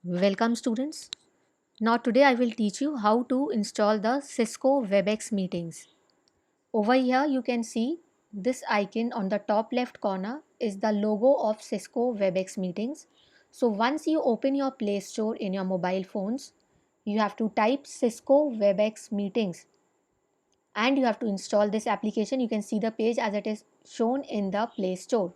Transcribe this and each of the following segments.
Welcome students. Now today I will teach you how to install the Cisco WebEx meetings. Over here you can see this icon on the top left corner is the logo of Cisco WebEx meetings. So once you open your Play Store in your mobile phones, you have to type Cisco WebEx meetings and you have to install this application. You can see the page as it is shown in the Play Store.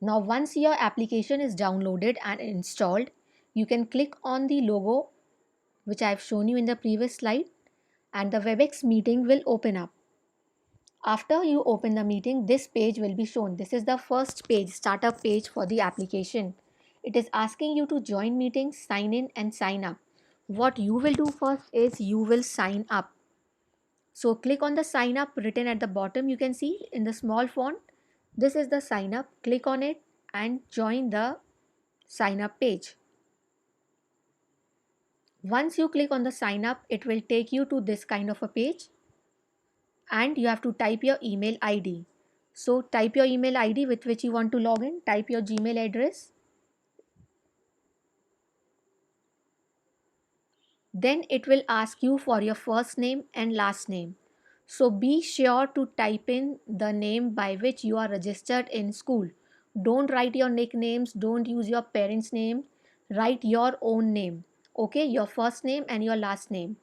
Now once your application is downloaded and installed, you can click on the logo which I have shown you in the previous slide, and the WebEx meeting will open up. After you open the meeting, this page will be shown. This is the first page, startup page for the application. It is asking you to join meetings, sign in and sign up. What you will do first is you will sign up. So click on the sign up written at the bottom. You can see in the small font. This is the sign up. Click on it and join the sign up page. Once you click on the sign up, it will take you to this kind of a page and you have to type your email ID. So type your email ID with which you want to log in, type your Gmail address. Then it will ask you for your first name and last name. So be sure to type in the name by which you are registered in school. Don't write your nicknames, don't use your parents' name, write your own name. Okay, your first name and your last name.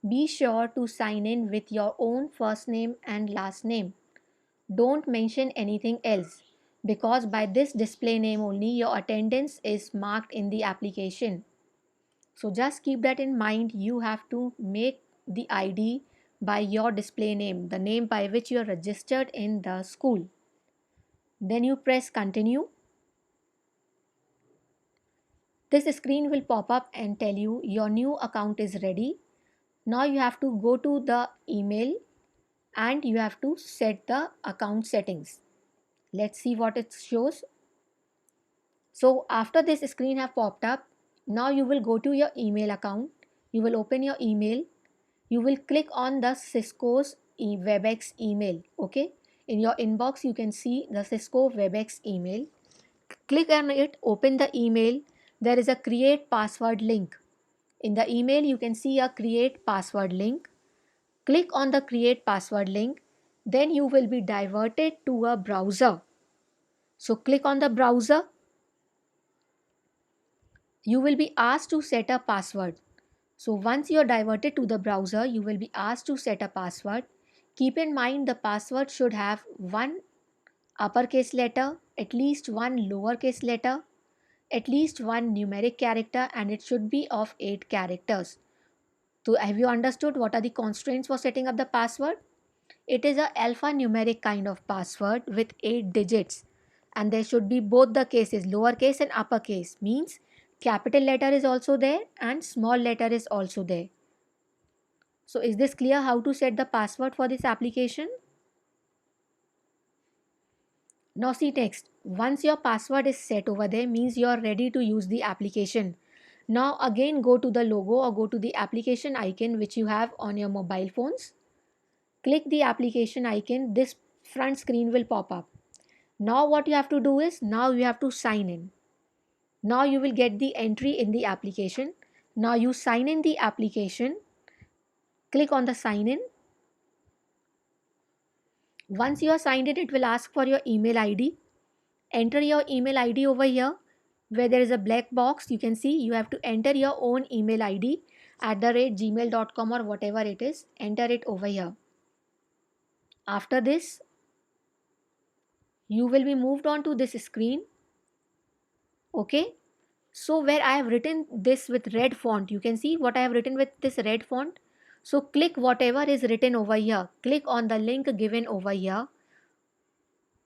Be sure to sign in with your own first name and last name. Don't mention anything else because by this display name only your attendance is marked in the application. So just keep that in mind. You have to make the ID by your display name, the name by which you are registered in the school. Then you press continue. This screen will pop up and tell you your new account is ready. Now you have to go to the email and you have to set the account settings. Let's see what it shows. So after this screen have popped up, now you will go to your email account. You will open your email. You will click on the Cisco's WebEx email. Okay. In your inbox, you can see the Cisco WebEx email. Click on it, open the email. There is a create password link. In the email, you can see a create password link. Click on the create password link. Then you will be diverted to a browser. So click on the browser. You will be asked to set a password. So once you are diverted to the browser, you will be asked to set a password. Keep in mind the password should have one uppercase letter, at least one lowercase letter, at least one numeric character, and it should be of 8 characters. So have you understood what are the constraints for setting up the password? It is a alphanumeric kind of password with 8 digits, and there should be both the cases, lowercase and uppercase, means capital letter is also there and small letter is also there. So is this clear how to set the password for this application? Now see next, once your password is set over there means you are ready to use the application. Now again go to the logo or go to the application icon which you have on your mobile phones. Click the application icon, this front screen will pop up. Now what you have to do is, now you have to sign in. Now you will get the entry in the application. Now you sign in the application, click on the sign in. Once you are signed in, it will ask for your email ID. Enter your email ID over here where there is a black box. You can see you have to enter your own email ID @gmail.com or whatever it is. Enter it over here. After this, you will be moved on to this screen. Okay. So where I have written this with red font, you can see what I have written with this red font. So click whatever is written over here. Click on the link given over here.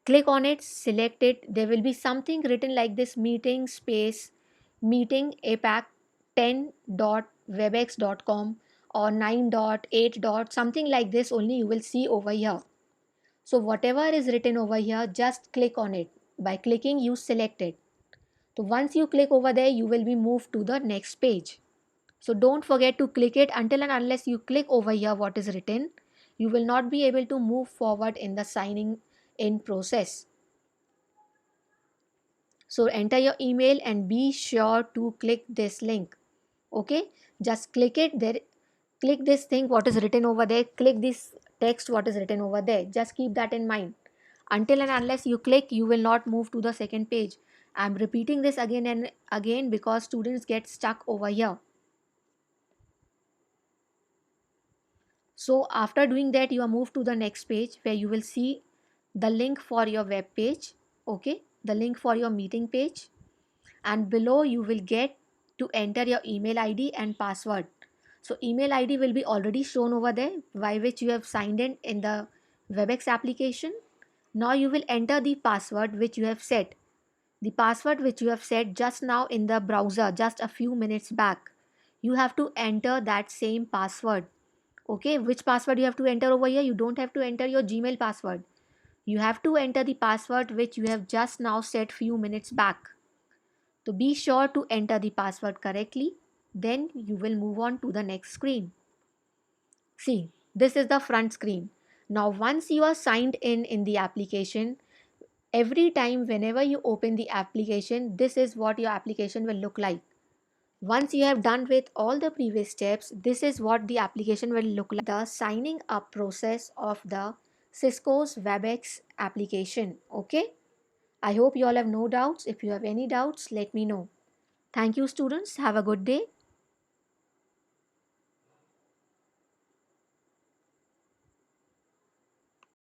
Click on it, select it. There will be something written like this, meeting space meeting apac 10.webex.com or 9.8. Something like this only you will see over here. So whatever is written over here, just click on it. By clicking, you select it. So once you click over there, you will be moved to the next page. So don't forget to click it. Until and unless you click over here what is written, you will not be able to move forward in the signing in process. So enter your email and be sure to click this link. Okay, just click it there. Click this thing what is written over there. Click this text what is written over there. Just keep that in mind. Until and unless you click, you will not move to the second page. I'm repeating this again and again because students get stuck over here. So after doing that, you are moved to the next page where you will see the link for your web page. Okay, the link for your meeting page, and below you will get to enter your email ID and password. So email ID will be already shown over there by which you have signed in the WebEx application. Now you will enter the password which you have set. The password which you have set just now in the browser just a few minutes back. You have to enter that same password. Okay, which password you have to enter over here? You don't have to enter your Gmail password. You have to enter the password which you have just now set few minutes back. So be sure to enter the password correctly. Then you will move on to the next screen. See, this is the front screen. Now once you are signed in the application, every time whenever you open the application, this is what your application will look like. Once you have done with all the previous steps, this is what the application will look like. The signing up process of the Cisco's WebEx application. Okay, I hope you all have no doubts. If you have any doubts, let me know. Thank you, students. Have a good day.